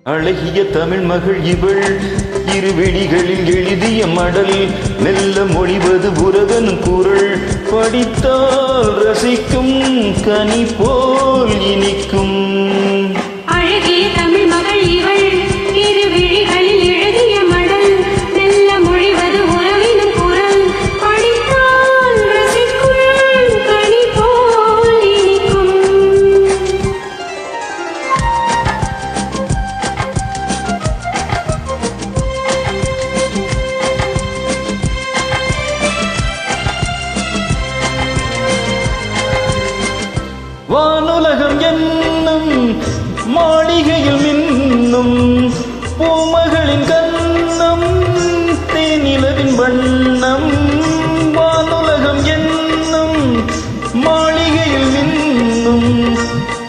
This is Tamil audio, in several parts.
அழகிய தமிழ் மகள் இவள் இருவிழிகளில் எழுதிய மடல் மெல்ல மொழிவது உறவன் குரல் படித்தால் ரசிக்கும் கனி போல் இனிக்கும். அழகிய தமிழ் மகள் இவள் இருவிழிகளில் எழுதிய மடல் மெல்ல மொழிவது உறவின் குரல் படித்தால் ரசிக்கும் கனி போல் இனிக்கும். வானுலகம் என்னும் மாளிகையில் மின்னும் பூமகளின் கண்ணம் தேனிலவின் வண்ணம். வானுலகம் என்னும் மாளிகையில் மின்னும்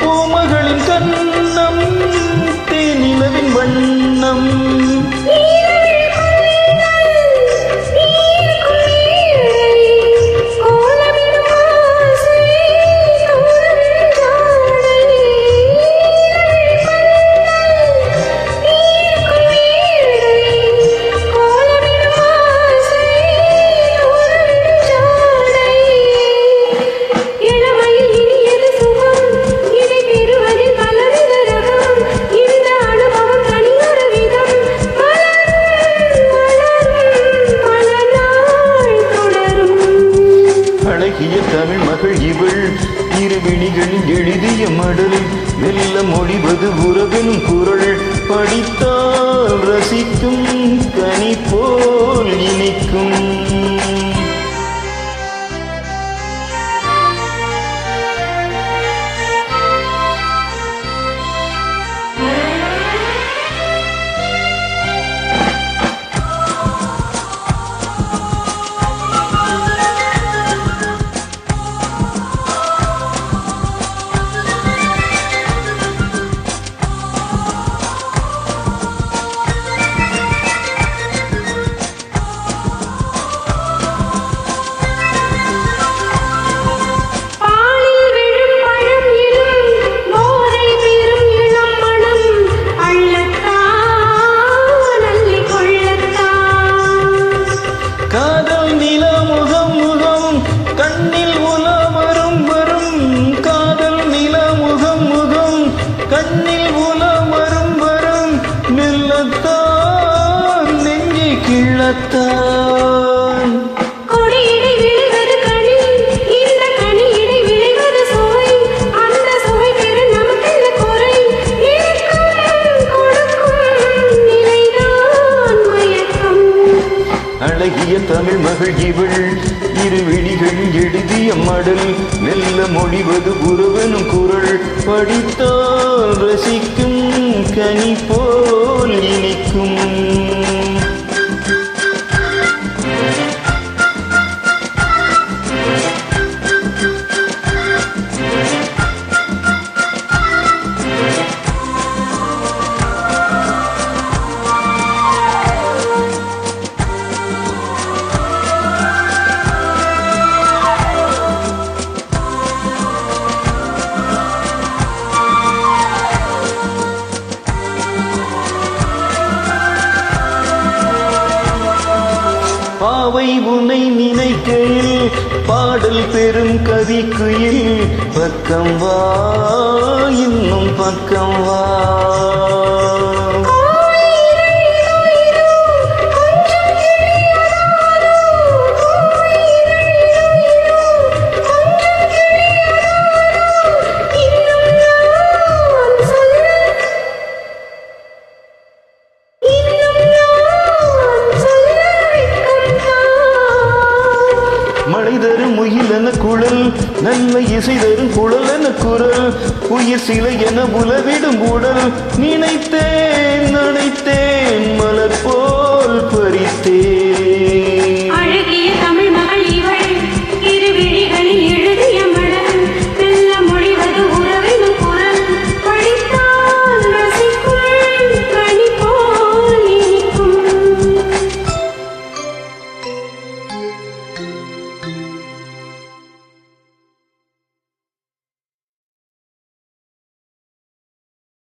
பூமகளின் கண்ணம் தேனிலவின் வண்ணம். அழகிய தமிழ் மகள் இவள் இருவிழிகளில் எழுதிய மடலில் மெல்ல மொழிவது உறவெனும் குரல் படித்தால் ரசிக்கும் கனி போல் இனிக்கும். கண்ணில் உலம் வரும் வரும் மெல்லத்தான் நெஞ்சை கிள்ளத்தான். கொடியிடை விழுவது கனி, இந்த கனியிடை விளைவது சுவை, அந்த சுவை பெற நமக்கென்ன குறை? இனிக்கும் கொடுக்கும் நிலைதான் மயக்கம். அழகிய தமிழ் மகள் இவள் இருவிழிகளில் எழுதிய மடல் மெல்ல மொழிவது உறவெனும் குரல் படித்தால் ரசிக்கும் கனி போல் இனிக்கும். பாவை உன்னை நினைக்கையில் பாடல் பெரும் கவிக்குயில் பக்கம் வா இன்னும் பக்கம் வா. மழை தரும் முகில் என குழல் நல்ல இசை தரும் குழல் என குரல் உயிர் சிலை என உலவிடும் உடல் நினைத்தேன் நினைத்தேன் மலர் போ